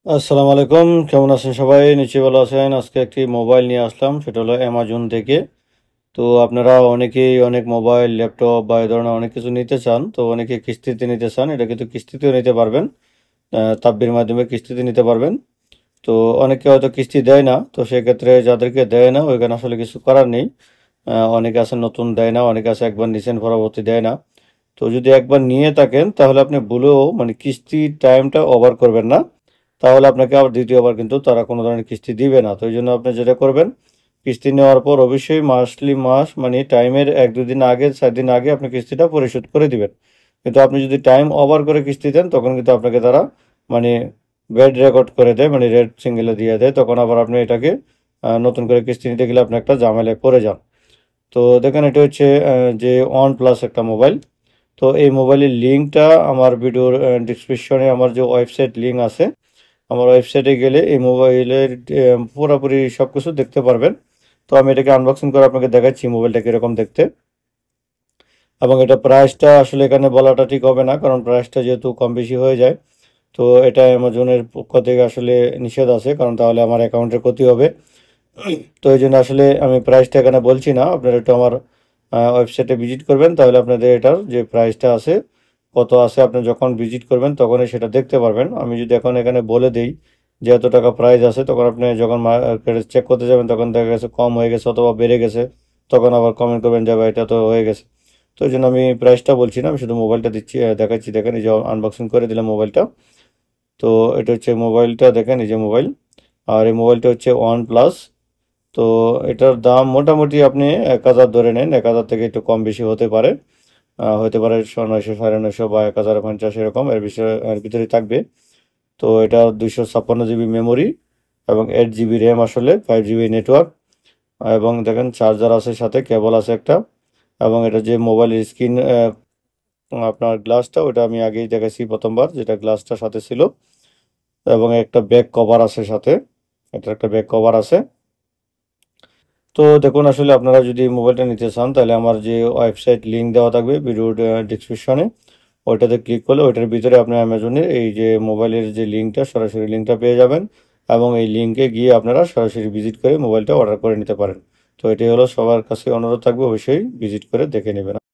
আসসালামু আলাইকুম, কেমন আছেন সবাই? নিশ্চয়ই ভালো আছেন। আজকে একটি মোবাইল নিয়ে আসলাম, সেটা হলো অ্যামাজন থেকে। তো আপনারা অনেকেই অনেক মোবাইল, ল্যাপটপ বা এই ধরনের অনেক কিছু নিতে চান। তো অনেকে কিস্তিতে নিতে চান, এটা কিন্তু কিস্তিতেও নিতে পারবেন। তাব্বির মাধ্যমে কিস্তিতে নিতে পারবেন। তো অনেকে হয়তো কিস্তি দেয় না, তো সেক্ষেত্রে যাদেরকে দেয় না ওইখানে আসলে কিছু করার নেই। অনেকে আছে নতুন দেয় না, অনেকে আছে একবার নিছেন পরবর্তী দেয় না। তো যদি একবার নিয়ে থাকেন তাহলে আপনি ভুলেও মানে কিস্তির টাইমটা ওভার করবেন না, তাহলে আপনাকে আবার দ্বিতীয়বার কিন্তু তারা কোনো ধরনের কিস্তি দিবে না। তো এই জন্য আপনি যেটা করবেন, কিস্তি নেওয়ার পর অবশ্যই মাস মানে টাইমের 1-2 দিন আগে, 4 দিন আগে আপনি কিস্তিটা পরিশোধ করে দিবেন। কিন্তু আপনি যদি টাইম ওভার করে কিস্তি দেন তখন কিন্তু আপনাকে তারা মানে ব্যাড রেকর্ড করে দেয়, মানে রেড সিঙ্গেলে দিয়ে দেয়। তখন আবার আপনি এটাকে নতুন করে কিস্তি নিতে গেলে আপনি একটা ঝামেলায় পড়ে যান। তো দেখেন, এটা হচ্ছে যে ওয়ান প্লাস একটা মোবাইল। তো এই মোবাইলের লিঙ্কটা আমার ভিডিওর ডিসক্রিপশনে আমার যে ওয়েবসাইট লিঙ্ক আছে, আমার ওয়েবসাইটে গেলে এই মোবাইলের পুরোপুরি সব কিছু দেখতে পারবেন। তো আমি এটাকে আনবক্সিং করে আপনাকে দেখাচ্ছি মোবাইলটা কীরকম দেখতে। এবং এটা প্রাইসটা আসলে এখানে বলাটা ঠিক হবে না, কারণ প্রাইসটা যেহেতু কম বেশি হয়ে যায়। তো এটা অ্যামাজনের পক্ষ থেকে আসলে নিষেধ আছে, কারণ তাহলে আমার অ্যাকাউন্টের ক্ষতি হবে। তো এই জন্য আসলে আমি প্রাইসটা এখানে বলছি না, আপনারা একটু আমার ওয়েবসাইটে ভিজিট করবেন, তাহলে আপনাদের এটার যে প্রাইসটা আছে, কত আছে, আপনি যখন ভিজিট করবেন তখনই সেটা দেখতে পারবেন। আমি যদি এখন এখানে বলে দিই যে এত টাকা প্রাইস আছে, তখন আপনি যখন মার্কেটে চেক করতে যাবেন তখন দেখা গেছে কম হয়ে গেছে অথবা বেড়ে গেছে, তখন আবার কমেন্ট করবেন যে ভাই এটা তো হয়ে গেছে। তো এই জন্য আমি প্রাইসটা বলছি না, আমি শুধু মোবাইলটা দিচ্ছি, দেখাচ্ছি। দেখেন, এই যে আনবক্সিং করে দিলাম মোবাইলটা। তো এটা হচ্ছে মোবাইলটা, দেখেন এই যে মোবাইল। আর এই মোবাইলটা হচ্ছে ওয়ান প্লাস। তো এটার দাম মোটামুটি আপনি 1,000 ধরে নেন, 1,000 থেকে একটু কম বেশি হতে পারে। হতে পারে 900, 950 বা 1,050, এরকম এর ভিতরে থাকবে। তো এটা 256 জিবি মেমোরি এবং 8 জিবি র্যাম, আসলে 5 জিবি নেটওয়ার্ক। এবং দেখেন চার্জার আছে, সাথে কেবল আছে একটা। এবং এটা যে মোবাইলের স্ক্রিন, আপনার গ্লাসটা, ওটা আমি আগেই দেখাইছি প্রথমবার, যেটা গ্লাসটা সাথে ছিল। এবং একটা ব্যাক কভার আছে সাথে, এটা একটা ব্যাক কভার আছে। তো দেখুন, আসলে আপনারা যদি মোবাইলটা নিতে চান তাহলে আমার যে ওয়েবসাইট লিঙ্ক দেওয়া থাকবে ভিডিওর ডিসক্রিপশনে, ওইটাতে ক্লিক করলে ওইটার ভিতরে আপনি অ্যামাজনের এই যে মোবাইলের যে লিঙ্কটা, সরাসরি লিঙ্কটা পেয়ে যাবেন। এবং এই লিঙ্কে গিয়ে আপনারা সরাসরি ভিজিট করে মোবাইলটা অর্ডার করে নিতে পারেন। তো এটাই হলো, সবার কাছে অনুরোধ থাকবে অবশ্যই ভিজিট করে দেখে নেবেন।